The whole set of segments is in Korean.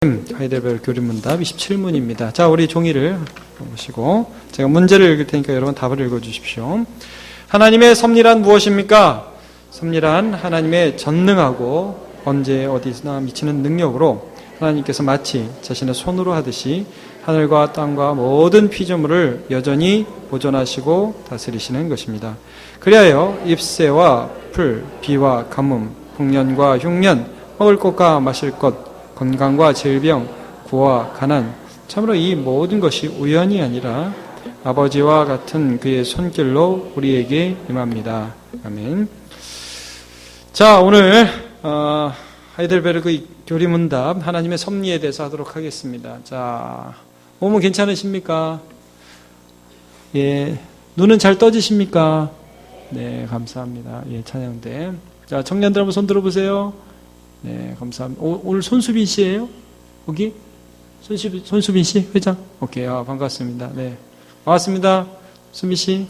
하이델베르 교리문답 27문입니다. 자, 우리 종이를 보시고 제가 문제를 읽을 테니까 여러분 답을 읽어주십시오. 하나님의 섭리란 무엇입니까? 섭리란 하나님의 전능하고 언제 어디서나 미치는 능력으로 하나님께서 마치 자신의 손으로 하듯이 하늘과 땅과 모든 피조물을 여전히 보존하시고 다스리시는 것입니다. 그리하여 잎새와 풀, 비와 가뭄, 풍년과 흉년, 먹을 것과 마실 것, 건강과 질병, 구와 가난, 참으로 이 모든 것이 우연이 아니라 아버지와 같은 그의 손길로 우리에게 임합니다. 아멘. 자, 오늘 하이델베르그 교리문답 하나님의 섭리에 대해서 하도록 하겠습니다. 자, 몸은 괜찮으십니까? 예, 눈은 잘 떠지십니까? 네, 감사합니다. 예, 찬양대. 자, 청년들 한번 손 들어보세요. 네, 감사합니다. 오늘 손수빈 씨예요? 거기? 손수빈 씨? 회장? 오케이, 반갑습니다. 네. 반갑습니다. 수빈 씨?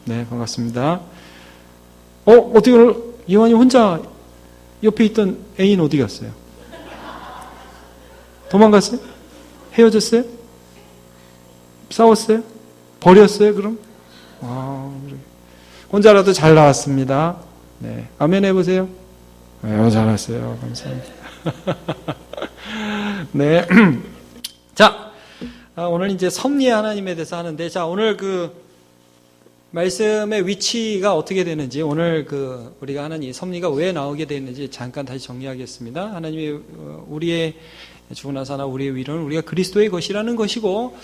네, 반갑습니다. 어떻게 오늘 이완이 혼자 옆에 있던 애인 어디 갔어요? 도망갔어요? 헤어졌어요? 싸웠어요? 버렸어요, 그럼? 그래. 혼자라도 잘 나왔습니다. 네. 아멘 해보세요. 잘했어요. 감사합니다. 네. 자, 오늘 이제 섭리의 하나님에 대해서 하는데, 자, 오늘 그 말씀의 위치가 어떻게 되는지, 오늘 우리가 하는 이 섭리가 왜 나오게 되는지 잠깐 다시 정리하겠습니다. 하나님이 우리의 죽고 나서나 우리의 위로는 우리가 그리스도의 것이라는 것이고,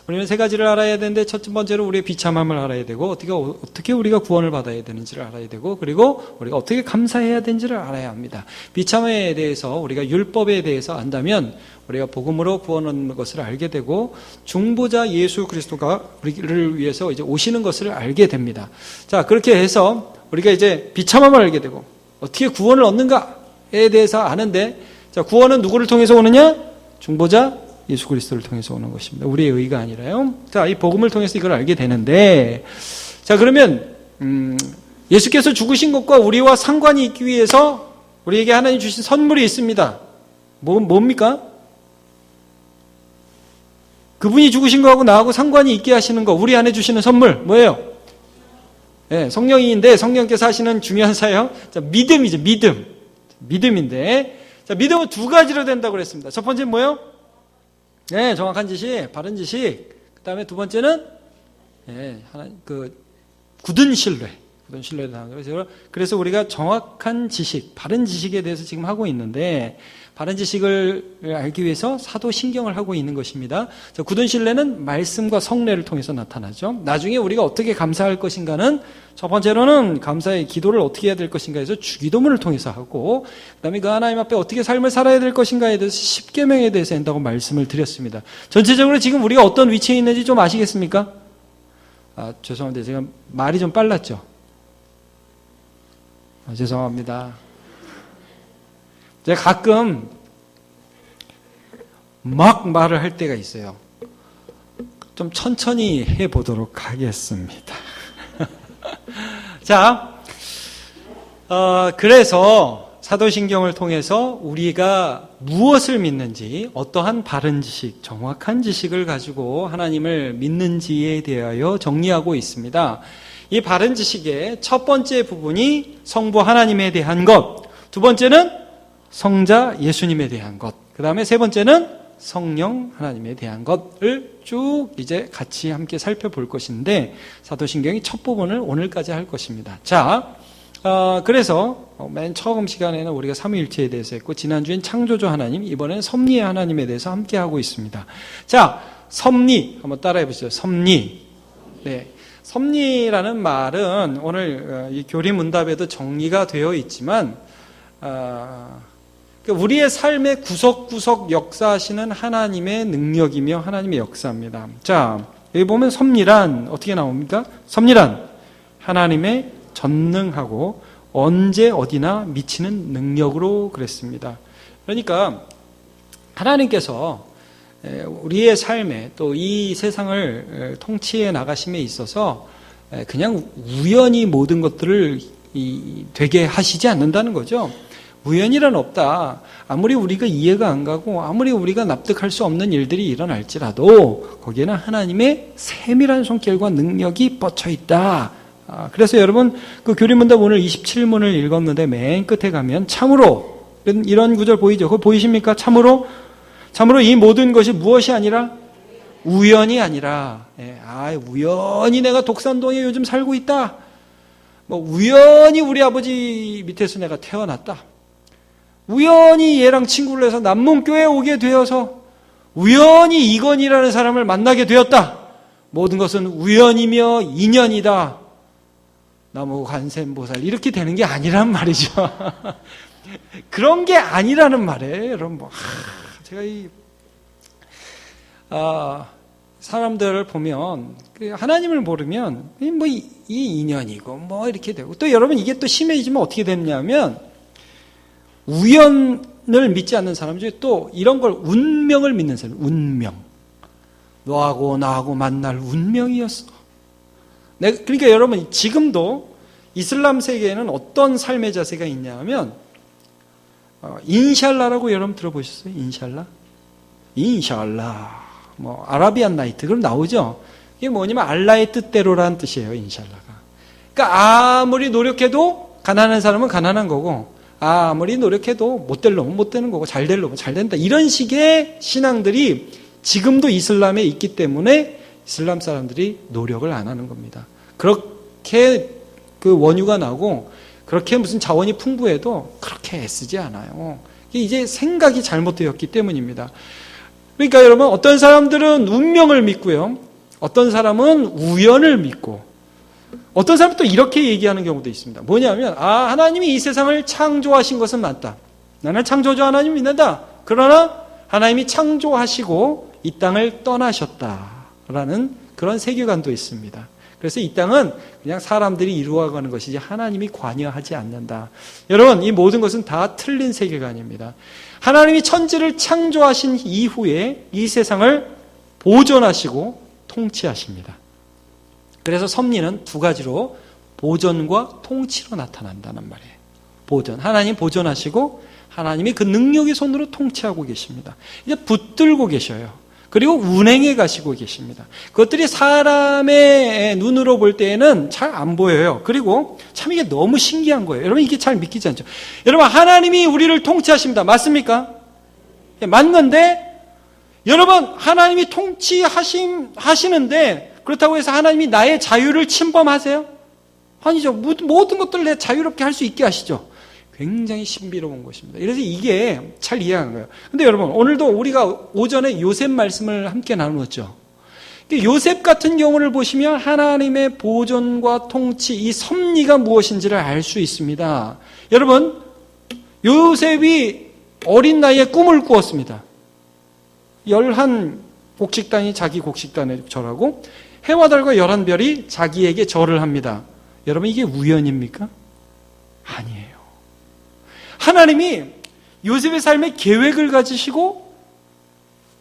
우리는 세 가지를 알아야 되는데, 첫 번째로 우리의 비참함을 알아야 되고, 어떻게 우리가 구원을 받아야 되는지를 알아야 되고, 그리고 우리가 어떻게 감사해야 되는지를 알아야 합니다. 비참함에 대해서 우리가 율법에 대해서 안다면 우리가 복음으로 구원 얻는 것을 알게 되고, 중보자 예수 그리스도가 우리를 위해서 이제 오시는 것을 알게 됩니다. 자, 그렇게 해서 우리가 이제 비참함을 알게 되고, 어떻게 구원을 얻는가에 대해서 아는데, 자, 구원은 누구를 통해서 오느냐? 중보자 예수 그리스도를 통해서 오는 것입니다. 우리의 의가 아니라요. 자, 이 복음을 통해서 이걸 알게 되는데, 자, 그러면 예수께서 죽으신 것과 우리와 상관이 있기 위해서 우리에게 하나님 주신 선물이 있습니다. 뭡니까? 그분이 죽으신 거하고 나하고 상관이 있게 하시는 거, 우리 안에 주시는 선물 뭐예요? 네, 성령인데 성령께서 하시는 중요한 사역, 자, 믿음이죠. 믿음인데, 자, 믿음은 두 가지로 된다고 그랬습니다. 첫 번째는 뭐예요? 네, 정확한 지식, 바른 지식. 그 다음에 두 번째는, 굳은 신뢰에 대한 거예요. 그래서 우리가 정확한 지식, 바른 지식에 대해서 지금 하고 있는데, 바른 지식을 알기 위해서 사도신경을 하고 있는 것입니다. 자, 굳은 신뢰는 말씀과 성례를 통해서 나타나죠. 나중에 우리가 어떻게 감사할 것인가는 첫 번째로는 감사의 기도를 어떻게 해야 될 것인가 해서 주기도문을 통해서 하고, 그 다음에 그 하나님 앞에 어떻게 삶을 살아야 될 것인가에 대해서 십계명에 대해서 한다고 말씀을 드렸습니다. 전체적으로 지금 우리가 어떤 위치에 있는지 좀 아시겠습니까? 죄송합니다. 제가 말이 좀 빨랐죠? 죄송합니다. 제가 가끔 막 말을 할 때가 있어요. 좀 천천히 해보도록 하겠습니다. 자, 그래서 사도신경을 통해서 우리가 무엇을 믿는지, 어떠한 바른 지식, 정확한 지식을 가지고 하나님을 믿는지에 대하여 정리하고 있습니다. 이 바른 지식의 첫 번째 부분이 성부 하나님에 대한 것, 두 번째는 성자 예수님에 대한 것, 그 다음에 세 번째는 성령 하나님에 대한 것을 쭉 이제 같이 함께 살펴볼 것인데, 사도신경이 첫 부분을 오늘까지 할 것입니다. 자, 그래서 맨 처음 시간에는 우리가 삼위일체에 대해서 했고, 지난주엔 창조주 하나님, 이번에는 섭리의 하나님에 대해서 함께 하고 있습니다. 자, 섭리 한번 따라해 보시죠. 섭리. 네. 섭리라는 말은 오늘 이 교리문답에도 정리가 되어 있지만, 우리의 삶의 구석구석 역사하시는 하나님의 능력이며 하나님의 역사입니다. 자, 여기 보면 섭리란 어떻게 나옵니까? 섭리란 하나님의 전능하고 언제 어디나 미치는 능력으로 그랬습니다. 그러니까 하나님께서 우리의 삶에 또 이 세상을 통치해 나가심에 있어서 그냥 우연히 모든 것들을 되게 하시지 않는다는 거죠. 우연이란 없다. 아무리 우리가 이해가 안 가고 아무리 우리가 납득할 수 없는 일들이 일어날지라도 거기에는 하나님의 세밀한 손길과 능력이 뻗쳐 있다. 그래서 여러분 그 교리문답 오늘 27문을 읽었는데 맨 끝에 가면 참으로 이런 구절 보이죠? 그거 보이십니까? 참으로 이 모든 것이 무엇이 아니라 우연이 아니라 우연히 내가 독산동에 요즘 살고 있다. 우연히 우리 아버지 밑에서 내가 태어났다. 우연히 얘랑 친구를 해서 남문교회에 오게 되어서 우연히 이건이라는 사람을 만나게 되었다. 모든 것은 우연이며 인연이다. 나무 관세음보살 이렇게 되는 게 아니란 말이죠. 그런 게 아니라는 말이에요. 여러분 제가 사람들을 보면 하나님을 모르면 이 인연이고 이렇게 되고 또 여러분 이게 또 심해지면 어떻게 되냐면 우연을 믿지 않는 사람 중에 또 이런 걸 운명을 믿는 사람, 운명. 너하고 나하고 만날 운명이었어. 그러니까 여러분 지금도 이슬람 세계에는 어떤 삶의 자세가 있냐면 인샬라라고 여러분 들어보셨어요? 인샬라. 아라비안 나이트 그럼 나오죠. 이게 뭐냐면 알라의 뜻대로라는 뜻이에요. 인샬라가. 그러니까 아무리 노력해도 가난한 사람은 가난한 거고 아무리 노력해도 못 될 놈은 못 되는 거고 잘 될 놈은 잘 된다. 이런 식의 신앙들이 지금도 이슬람에 있기 때문에 이슬람 사람들이 노력을 안 하는 겁니다. 그렇게 그 원유가 나고 그렇게 무슨 자원이 풍부해도 그렇게 애쓰지 않아요. 이게 이제 생각이 잘못되었기 때문입니다. 그러니까 여러분 어떤 사람들은 운명을 믿고요. 어떤 사람은 우연을 믿고 어떤 사람은 또 이렇게 얘기하는 경우도 있습니다. 뭐냐면 하나님이 이 세상을 창조하신 것은 맞다. 나는 창조주 하나님 믿는다. 그러나 하나님이 창조하시고 이 땅을 떠나셨다라는 그런 세계관도 있습니다. 그래서 이 땅은 그냥 사람들이 이루어가는 것이지 하나님이 관여하지 않는다. 여러분 이 모든 것은 다 틀린 세계관입니다. 하나님이 천지를 창조하신 이후에 이 세상을 보존하시고 통치하십니다. 그래서 섭리는 두 가지로 보존과 통치로 나타난다는 말이에요. 보존, 하나님 보존하시고 하나님이 그 능력의 손으로 통치하고 계십니다. 이제 붙들고 계셔요. 그리고 운행해 가시고 계십니다. 그것들이 사람의 눈으로 볼 때에는 잘 안 보여요. 그리고 참 이게 너무 신기한 거예요. 여러분 이게 잘 믿기지 않죠? 여러분 하나님이 우리를 통치하십니다. 맞습니까? 맞는데 여러분 하나님이 통치하시는데 그렇다고 해서 하나님이 나의 자유를 침범하세요? 아니죠. 모든 것들을 내 자유롭게 할 수 있게 하시죠. 굉장히 신비로운 것입니다. 그래서 이게 잘 이해하는 거예요. 근데 여러분 오늘도 우리가 오전에 요셉 말씀을 함께 나누었죠. 요셉 같은 경우를 보시면 하나님의 보존과 통치, 이 섭리가 무엇인지를 알 수 있습니다. 여러분 요셉이 어린 나이에 꿈을 꾸었습니다. 11 곡식단이 자기 곡식단에 절하고 해와 달과 11별이 자기에게 절을 합니다. 여러분 이게 우연입니까? 아니에요. 하나님이 요셉의 삶에 계획을 가지시고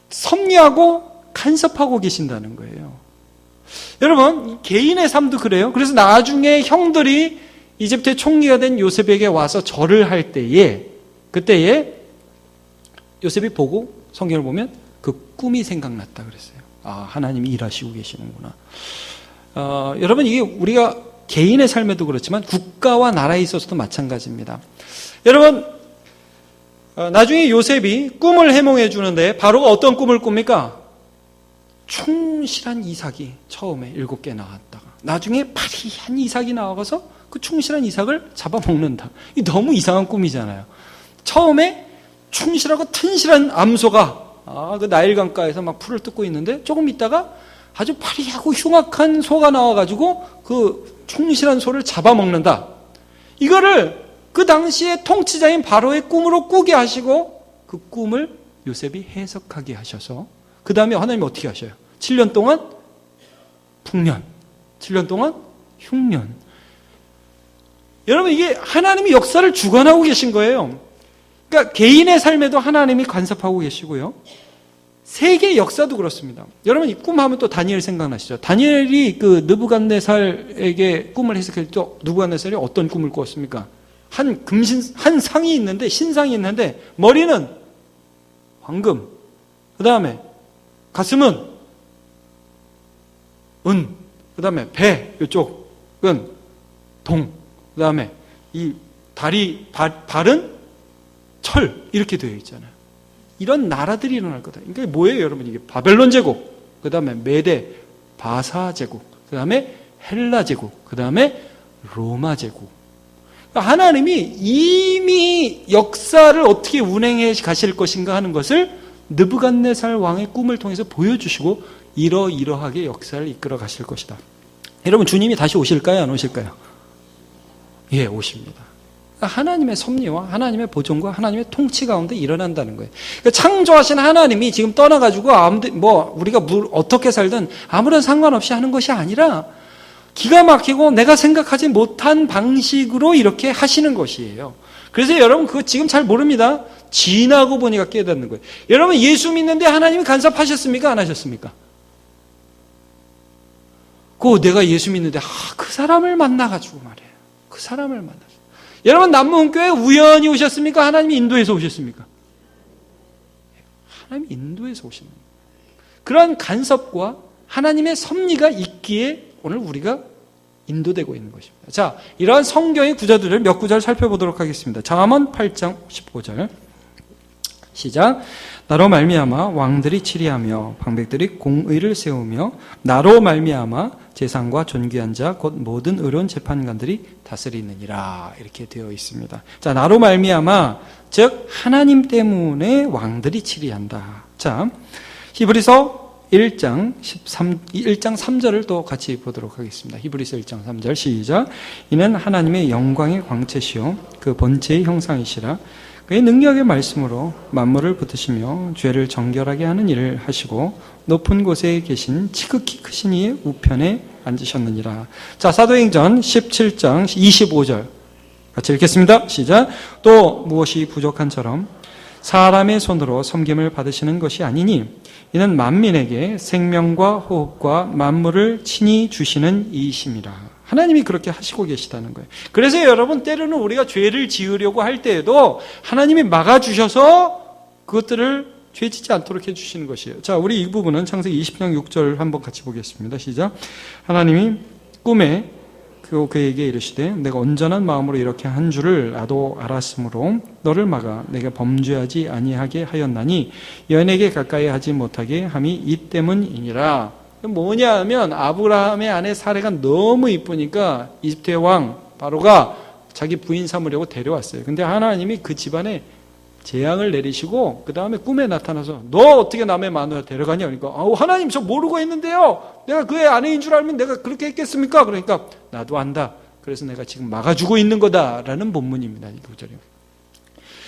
섭리하고 간섭하고 계신다는 거예요. 여러분 개인의 삶도 그래요. 그래서 나중에 형들이 이집트의 총리가 된 요셉에게 와서 절을 할 때에 그때에 요셉이 보고 성경을 보면 그 꿈이 생각났다 그랬어요. 하나님이 일하시고 계시는구나. 여러분 이게 우리가 개인의 삶에도 그렇지만 국가와 나라에 있어서도 마찬가지입니다. 여러분 나중에 요셉이 꿈을 해몽해 주는데 바로가 어떤 꿈을 꿉니까? 충실한 이삭이 처음에 7개 나왔다가 나중에 파리한 이삭이 나와서 그 충실한 이삭을 잡아먹는다. 이 너무 이상한 꿈이잖아요. 처음에 충실하고 튼실한 암소가 그 나일강가에서 막 풀을 뜯고 있는데 조금 있다가 아주 파리하고 흉악한 소가 나와가지고 그 충실한 소를 잡아먹는다. 이거를 그 당시에 통치자인 바로의 꿈으로 꾸게 하시고 그 꿈을 요셉이 해석하게 하셔서 그 다음에 하나님이 어떻게 하셔요? 7년 동안 풍년, 7년 동안 흉년. 여러분 이게 하나님이 역사를 주관하고 계신 거예요. 그러니까 개인의 삶에도 하나님이 간섭하고 계시고요. 세계 역사도 그렇습니다. 여러분 이 꿈하면 또 다니엘 생각나시죠? 다니엘이 그 느부갓네살에게 꿈을 해석할 때 느부갓네살이 어떤 꿈을 꾸었습니까? 한 상이 있는데, 신상이 있는데, 머리는 황금, 그 다음에 가슴은 은, 그 다음에 배, 이쪽은 동, 그 다음에 이 발은 철, 이렇게 되어 있잖아요. 이런 나라들이 일어날 거다. 그러니까 뭐예요, 여러분? 이게 바벨론 제국, 그 다음에 메데, 바사 제국, 그 다음에 헬라 제국, 그 다음에 로마 제국. 그러니까 하나님이 이미 역사를 어떻게 운행해 가실 것인가 하는 것을 느부갓네살 왕의 꿈을 통해서 보여주시고 이러이러하게 역사를 이끌어 가실 것이다. 여러분, 주님이 다시 오실까요? 안 오실까요? 예, 오십니다. 하나님의 섭리와 하나님의 보존과 하나님의 통치 가운데 일어난다는 거예요. 그러니까 창조하신 하나님이 지금 떠나가지고 우리가 어떻게 살든 아무런 상관없이 하는 것이 아니라 기가 막히고 내가 생각하지 못한 방식으로 이렇게 하시는 것이에요. 그래서 여러분 그거 지금 잘 모릅니다. 지나고 보니까 깨닫는 거예요. 여러분 예수 믿는데 하나님이 간섭하셨습니까? 안 하셨습니까? 내가 예수 믿는데 그 사람을 만나가지고 말이에요. 그 사람을 만나서. 여러분 남문교회 우연히 오셨습니까? 하나님이 인도에서 오셨습니까? 하나님이 인도에서 오시는 거예요. 그런 간섭과 하나님의 섭리가 있기에 오늘 우리가 인도되고 있는 것입니다. 자, 이러한 성경의 구절들을 몇 구절 살펴보도록 하겠습니다. 잠언 8장 15절 시작. 나로 말미암아 왕들이 치리하며 방백들이 공의를 세우며 나로 말미암아 재상과 존귀한 자 곧 모든 의로운 재판관들이 다스리느니라, 이렇게 되어 있습니다. 자, 나로 말미암아 즉 하나님 때문에 왕들이 치리한다. 자, 히브리서 1장 3절을 또 같이 보도록 하겠습니다. 히브리서 1장 3절 시작. 이는 하나님의 영광의 광채시요 그 본체의 형상이시라. 그의 능력의 말씀으로 만물을 붙으시며 죄를 정결하게 하는 일을 하시고 높은 곳에 계신 지극히 크신 이의 우편에 앉으셨느니라. 자, 사도행전 17장 25절 같이 읽겠습니다. 시작. 또 무엇이 부족한처럼 사람의 손으로 섬김을 받으시는 것이 아니니 이는 만민에게 생명과 호흡과 만물을 친히 주시는 이이심이라. 하나님이 그렇게 하시고 계시다는 거예요. 그래서 여러분 때로는 우리가 죄를 지으려고 할 때에도 하나님이 막아주셔서 그것들을 죄 짓지 않도록 해주시는 것이에요. 자, 우리 이 부분은 창세기 20장 6절 한번 같이 보겠습니다. 시작. 하나님이 꿈에 그에게 이르시되 내가 온전한 마음으로 이렇게 한 줄을 나도 알았으므로 너를 막아 내가 범죄하지 아니하게 하였나니 여인에게 가까이 하지 못하게 함이 이 때문이니라. 뭐냐 하면 아브라함의 아내 사레가 너무 이쁘니까 이집트의 왕 바로가 자기 부인 삼으려고 데려왔어요. 근데 하나님이 그 집안에 재앙을 내리시고 그 다음에 꿈에 나타나서 너 어떻게 남의 마누라 데려가냐? 그러니까 하나님 저 모르고 했는데요. 내가 그의 아내인 줄 알면 내가 그렇게 했겠습니까? 그러니까 나도 안다. 그래서 내가 지금 막아주고 있는 거다라는 본문입니다. 이 구절이.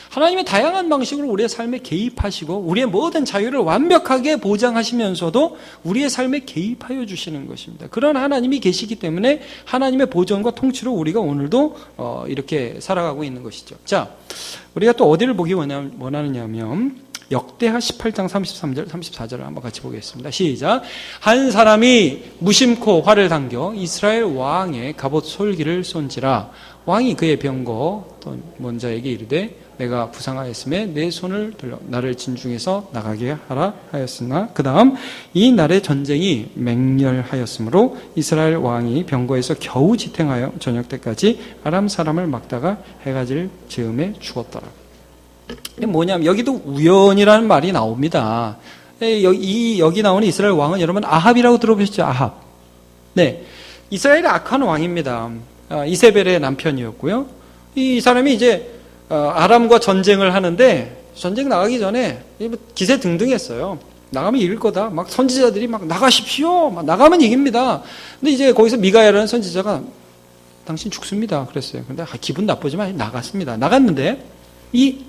하나님의 다양한 방식으로 우리의 삶에 개입하시고 우리의 모든 자유를 완벽하게 보장하시면서도 우리의 삶에 개입하여 주시는 것입니다. 그런 하나님이 계시기 때문에 하나님의 보존과 통치로 우리가 오늘도 이렇게 살아가고 있는 것이죠. 자, 우리가 또 어디를 보기 원하느냐 하면 역대하 18장 33절 34절을 한번 같이 보겠습니다. 시작. 한 사람이 무심코 활을 당겨 이스라엘 왕의 갑옷 솔기를 쏜지라. 왕이 그의 병거 또 먼자에게 이르되 내가 부상하였음에 내 손을 들려 나를 진중에서 나가게 하라 하였으나 그 다음 이 날의 전쟁이 맹렬하였으므로 이스라엘 왕이 병거에서 겨우 지탱하여 저녁 때까지 아람 사람을 막다가 해가 질 즈음에 죽었더라. 이게 뭐냐면 여기도 우연이라는 말이 나옵니다. 여기 나오는 이스라엘 왕은 여러분 아합이라고 들어보셨죠? 아합. 네, 이스라엘의 악한 왕입니다. 이세벨의 남편이었고요. 이 사람이 이제 아람과 전쟁을 하는데 전쟁 나가기 전에 기세 등등했어요. 나가면 이길 거다. 막 선지자들이 막 나가십시오. 막 나가면 이깁니다. 근데 이제 거기서 미가야라는 선지자가 당신 죽습니다. 그랬어요. 근데 기분 나쁘지만 나갔습니다. 나갔는데 이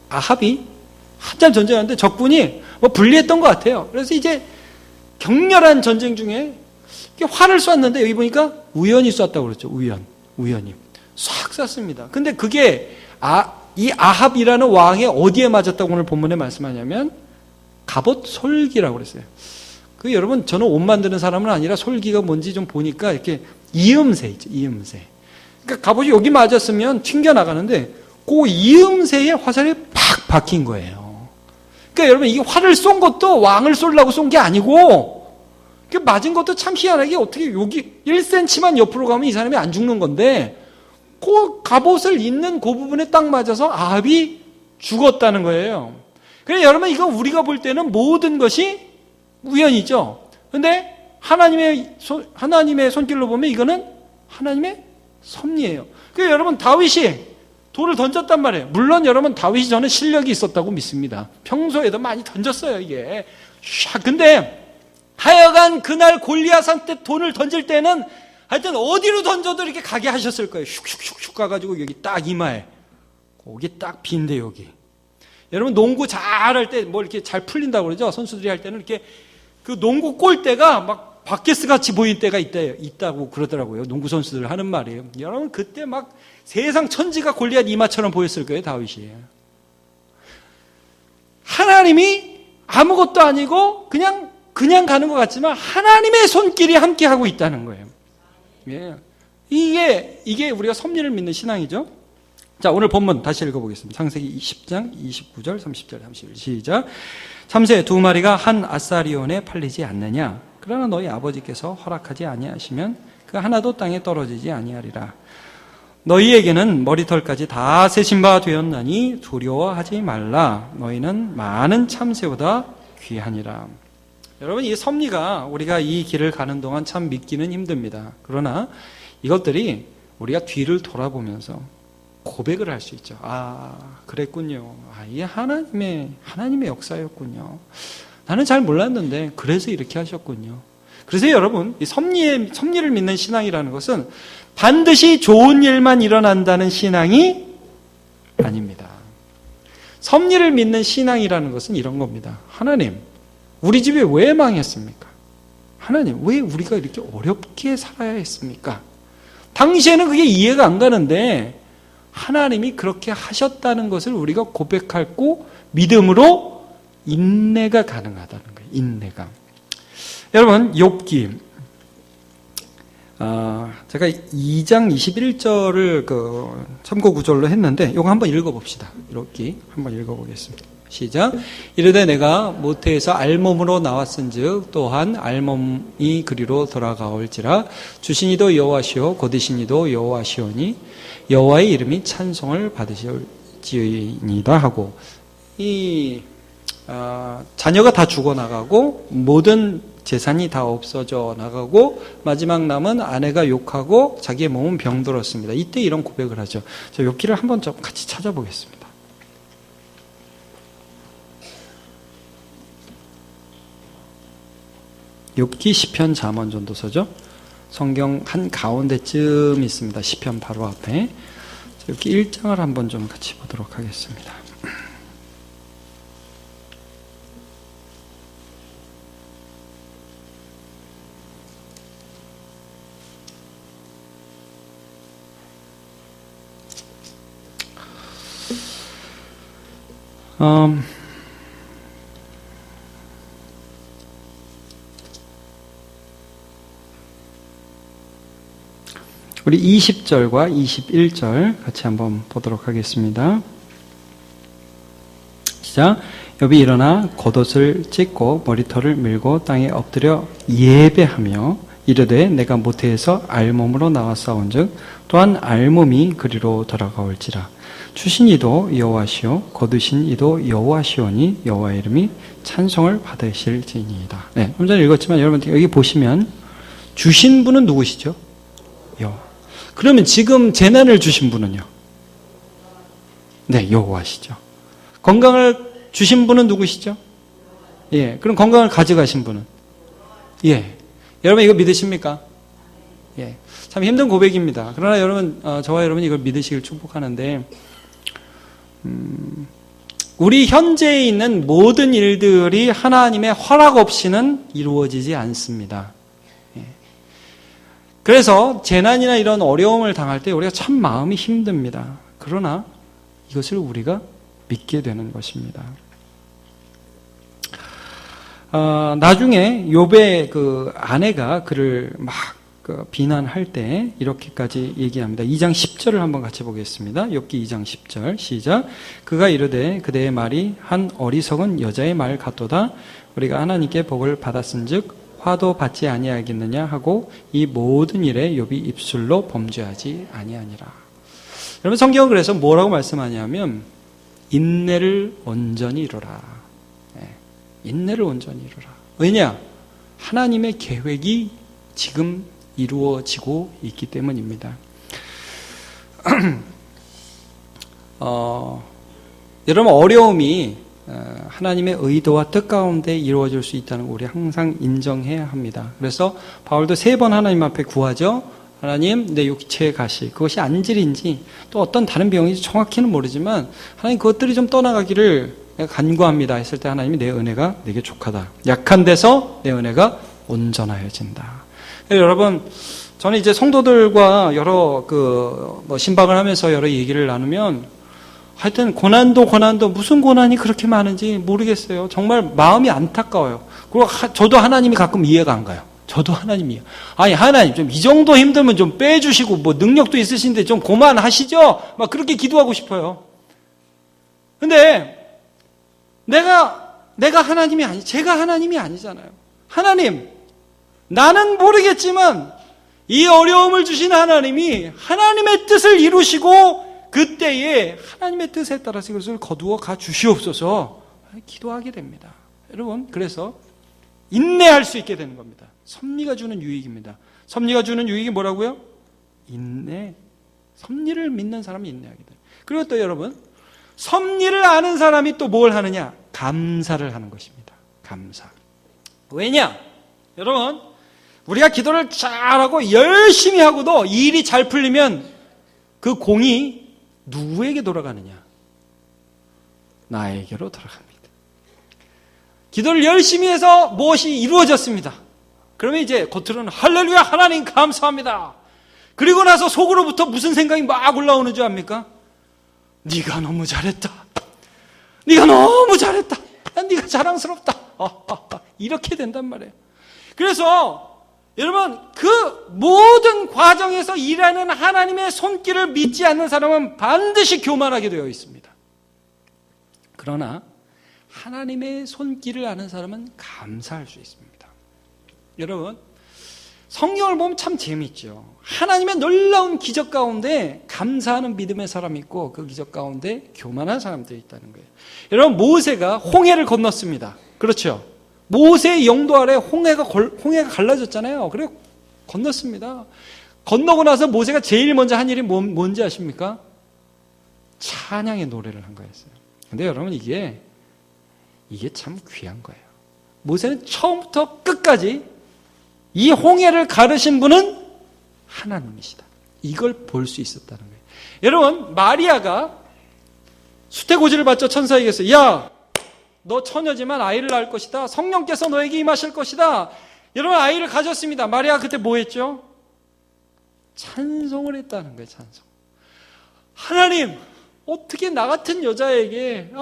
아합이 한참 전쟁하는데 적군이 불리했던 것 같아요. 그래서 이제 격렬한 전쟁 중에 활을 쐈는데 여기 보니까 우연히 쐈다고 그랬죠. 우연히 싹 쐈습니다. 근데 그게 이 아합이라는 왕의 어디에 맞았다고 오늘 본문에 말씀하냐면 갑옷 솔기라고 그랬어요. 여러분 저는 옷 만드는 사람은 아니라 솔기가 뭔지 좀 보니까 이렇게 이음새 있죠. 이음새. 그러니까 갑옷이 여기 맞았으면 튕겨나가는데 그 이음새에 화살이 팍 박힌 거예요. 그러니까 여러분 이게 활을 쏜 것도 왕을 쏘려고 쏜 게 아니고 그 맞은 것도 참 희한하게 어떻게 여기 1cm만 옆으로 가면 이 사람이 안 죽는 건데 그 갑옷을 입는 그 부분에 딱 맞아서 아합이 죽었다는 거예요. 그래 여러분 이거 우리가 볼 때는 모든 것이 우연이죠. 근데 하나님의 손길로 보면 이거는 하나님의 섭리예요. 그래서 여러분 다윗이 돌을 던졌단 말이에요. 물론 여러분 다윗이 저는 실력이 있었다고 믿습니다. 평소에도 많이 던졌어요 이게. 근데 하여간 그날 골리앗한테 돌을 던질 때는 하여튼 어디로 던져도 이렇게 가게 하셨을 거예요. 슉슉슉슉 가가지고 여기 딱 이마에 거기 딱 빈데 여기. 여러분 농구 잘할 때 뭐 이렇게 잘 풀린다고 그러죠. 선수들이 할 때는 이렇게 그 농구 골대가 막 바켓스 같이 보일 때가 있다고 그러더라고요. 농구 선수들 하는 말이에요. 여러분 그때 막 세상 천지가 골리앗 이마처럼 보였을 거예요. 다윗이. 하나님이 아무것도 아니고 그냥 가는 것 같지만 하나님의 손길이 함께 하고 있다는 거예요. 예. 이게 우리가 섭리를 믿는 신앙이죠. 자, 오늘 본문 다시 읽어보겠습니다. 창세기 10장 29절 30절 31 시작. 참새 두 마리가 한 아사리온에 팔리지 않느냐. 그러나 너희 아버지께서 허락하지 아니하시면 그 하나도 땅에 떨어지지 아니하리라. 너희에게는 머리털까지 다 세신 바 되었나니 두려워하지 말라. 너희는 많은 참새보다 귀하니라. 여러분 이 섭리가 우리가 이 길을 가는 동안 참 믿기는 힘듭니다. 그러나 이것들이 우리가 뒤를 돌아보면서 고백을 할 수 있죠. 아, 그랬군요. 아, 이게 하나님의 역사였군요. 나는 잘 몰랐는데 그래서 이렇게 하셨군요. 그래서 여러분 이 섭리를 믿는 신앙이라는 것은 반드시 좋은 일만 일어난다는 신앙이 아닙니다. 섭리를 믿는 신앙이라는 것은 이런 겁니다. 하나님, 우리 집이 왜 망했습니까? 하나님, 왜 우리가 이렇게 어렵게 살아야 했습니까? 당시에는 그게 이해가 안 가는데 하나님이 그렇게 하셨다는 것을 우리가 고백하고 믿음으로 인내가 가능하다는 거예요. 인내가. 여러분 욥기 제가 2장 21절을 그 참고 구절로 했는데 이거 한번 읽어봅시다. 욥기 한번 읽어보겠습니다. 시작. 이르되 내가 모태에서 알몸으로 나왔은즉 또한 알몸이 그리로 돌아가올지라. 주신 이도 여호와시오 거두신 이도 여호와시오니 여호와의 이름이 찬송을 받으실지이다 하고 자녀가 다 죽어나가고 모든 재산이 다 없어져 나가고 마지막 남은 아내가 욕하고 자기의 몸은 병들었습니다. 이때 이런 고백을 하죠. 저 욥기를 한번 좀 같이 찾아보겠습니다. 욥기, 시편, 잠언 전도서죠. 성경 한 가운데쯤 있습니다. 시편 바로 앞에. 욥기 1장을 한번 좀 같이 보도록 하겠습니다. 우리 20절과 21절 같이 한번 보도록 하겠습니다. 시작. 욥이 일어나 겉옷을 찢고 머리털을 밀고 땅에 엎드려 예배하며 이르되 내가 모태에서 알몸으로 나왔사온즉 또한 알몸이 그리로 돌아가올지라. 주신 이도 여호와시오 거두신 이도 여호와시오니 여호와의 이름이 찬송을 받으실지니이다. 네, 좀 전에 읽었지만 여러분 여기 보시면 주신 분은 누구시죠? 여호와. 그러면 지금 재난을 주신 분은요? 네, 여호와시죠. 건강을 주신 분은 누구시죠? 예, 그럼 건강을 가져가신 분은? 예, 여러분 이거 믿으십니까? 예, 참 힘든 고백입니다. 그러나 여러분, 저와 여러분이 이걸 믿으시길 축복하는데, 우리 현재에 있는 모든 일들이 하나님의 허락 없이는 이루어지지 않습니다. 그래서 재난이나 이런 어려움을 당할 때 우리가 참 마음이 힘듭니다. 그러나 이것을 우리가 믿게 되는 것입니다. 나중에 욥의 그 아내가 그를 막 비난할 때 이렇게까지 얘기합니다. 2장 10절을 한번 같이 보겠습니다. 욥기 2장 10절 시작. 그가 이르되 그대의 말이 한 어리석은 여자의 말 같도다. 우리가 하나님께 복을 받았은즉 화도 받지 아니하겠느냐 하고 이 모든 일에 욥이 입술로 범죄하지 아니하니라. 여러분 성경은 그래서 뭐라고 말씀하냐면 인내를 온전히 이루라. 인내를 온전히 이루라. 왜냐? 하나님의 계획이 지금 이루어지고 있기 때문입니다. 여러분 어려움이 하나님의 의도와 뜻 가운데 이루어질 수 있다는 거 우리 항상 인정해야 합니다. 그래서 바울도 3번 하나님 앞에 구하죠. 하나님 내 육체의 가시 그것이 안질인지 또 어떤 다른 병인지 정확히는 모르지만 하나님 그것들이 좀 떠나가기를 간구합니다 했을 때 하나님이 내 은혜가 내게 족하다. 약한 데서 내 은혜가 온전하여진다. 여러분 저는 이제 성도들과 여러 신방을 하면서 여러 얘기를 나누면 하여튼 고난도 무슨 고난이 그렇게 많은지 모르겠어요. 정말 마음이 안타까워요. 그리고 저도 하나님이 가끔 이해가 안 가요. 저도 하나님이요. 아니 하나님 좀 이 정도 힘들면 좀 빼주시고 뭐 능력도 있으신데 좀 그만하시죠. 막 그렇게 기도하고 싶어요. 근데 내가 하나님이 제가 하나님이 아니잖아요. 하나님 나는 모르겠지만 이 어려움을 주신 하나님이 하나님의 뜻을 이루시고 그때에 하나님의 뜻에 따라서 이것을 거두어 가 주시옵소서 기도하게 됩니다. 여러분 그래서 인내할 수 있게 되는 겁니다. 섭리가 주는 유익입니다. 섭리가 주는 유익이 뭐라고요? 인내. 섭리를 믿는 사람이 인내하게 돼요. 그리고 또 여러분 섭리를 아는 사람이 또 뭘 하느냐? 감사를 하는 것입니다. 감사. 왜냐? 여러분 우리가 기도를 잘하고 열심히 하고도 일이 잘 풀리면 그 공이 누구에게 돌아가느냐? 나에게로 돌아갑니다. 기도를 열심히 해서 무엇이 이루어졌습니다. 그러면 이제 겉으로는 할렐루야 하나님 감사합니다. 그리고 나서 속으로부터 무슨 생각이 막 올라오는 줄 압니까? 네가 너무 잘했다. 네가 너무 잘했다. 네가 자랑스럽다. 이렇게 된단 말이에요. 그래서 여러분 그 모든 과정에서 일하는 하나님의 손길을 믿지 않는 사람은 반드시 교만하게 되어 있습니다. 그러나 하나님의 손길을 아는 사람은 감사할 수 있습니다. 여러분 성경을 보면 참 재미있죠. 하나님의 놀라운 기적 가운데 감사하는 믿음의 사람이 있고 그 기적 가운데 교만한 사람들이 있다는 거예요. 여러분 모세가 홍해를 건넜습니다. 그렇죠? 모세의 영도 아래 홍해가 갈라졌잖아요. 그래 건넜습니다. 건너고 나서 모세가 제일 먼저 한 일이 뭔지 아십니까? 찬양의 노래를 한 거였어요. 근데 여러분 이게 참 귀한 거예요. 모세는 처음부터 끝까지 이 홍해를 가르신 분은 하나님이시다. 이걸 볼 수 있었다는 거예요. 여러분 마리아가 수태고지를 받죠. 천사에게서 야 너 처녀지만 아이를 낳을 것이다. 성령께서 너에게 임하실 것이다. 여러분 아이를 가졌습니다. 마리아가 그때 뭐 했죠? 찬송을 했다는 거예요. 찬송. 하나님 어떻게 나 같은 여자에게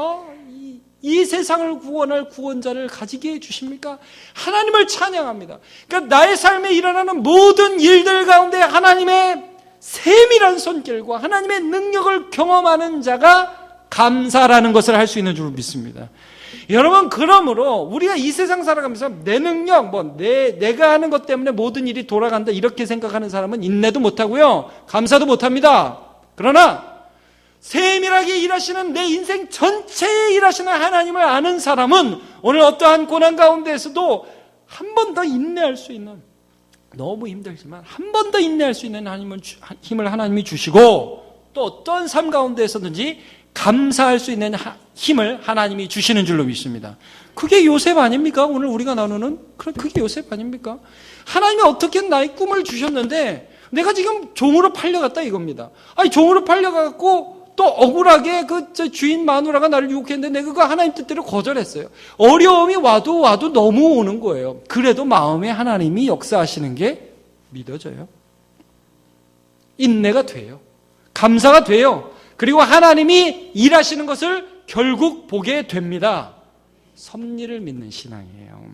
이 세상을 구원할 구원자를 가지게 해주십니까? 하나님을 찬양합니다. 그러니까 나의 삶에 일어나는 모든 일들 가운데 하나님의 세밀한 손길과 하나님의 능력을 경험하는 자가 감사라는 것을 할 수 있는 줄 믿습니다. 여러분 그러므로 우리가 이 세상 살아가면서 내 능력, 내가 하는 것 때문에 모든 일이 돌아간다 이렇게 생각하는 사람은 인내도 못하고요. 감사도 못합니다. 그러나 세밀하게 일하시는 내 인생 전체에 일하시는 하나님을 아는 사람은 오늘 어떠한 고난 가운데에서도 한 번 더 인내할 수 있는 너무 힘들지만 한 번 더 인내할 수 있는 힘을 하나님이 주시고 또 어떤 삶 가운데에서든지 감사할 수 있는 힘을 하나님이 주시는 줄로 믿습니다. 그게 요셉 아닙니까? 오늘 우리가 나누는 그게 요셉 아닙니까? 하나님이 어떻게 나의 꿈을 주셨는데 내가 지금 종으로 팔려갔다 이겁니다. 아니 종으로 팔려가고 또 억울하게 그 주인 마누라가 나를 유혹했는데 내가 그거 하나님 뜻대로 거절했어요. 어려움이 와도 너무 오는 거예요. 그래도 마음에 하나님이 역사하시는 게 믿어져요. 인내가 돼요. 감사가 돼요. 그리고 하나님이 일하시는 것을 결국 보게 됩니다. 섭리를 믿는 신앙이에요.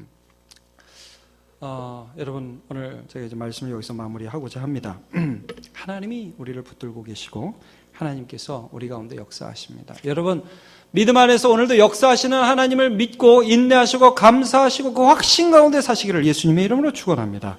여러분 오늘 제가 이제 말씀을 여기서 마무리하고자 합니다. 하나님이 우리를 붙들고 계시고 하나님께서 우리 가운데 역사하십니다. 여러분 믿음 안에서 오늘도 역사하시는 하나님을 믿고 인내하시고 감사하시고 그 확신 가운데 사시기를 예수님의 이름으로 축원합니다.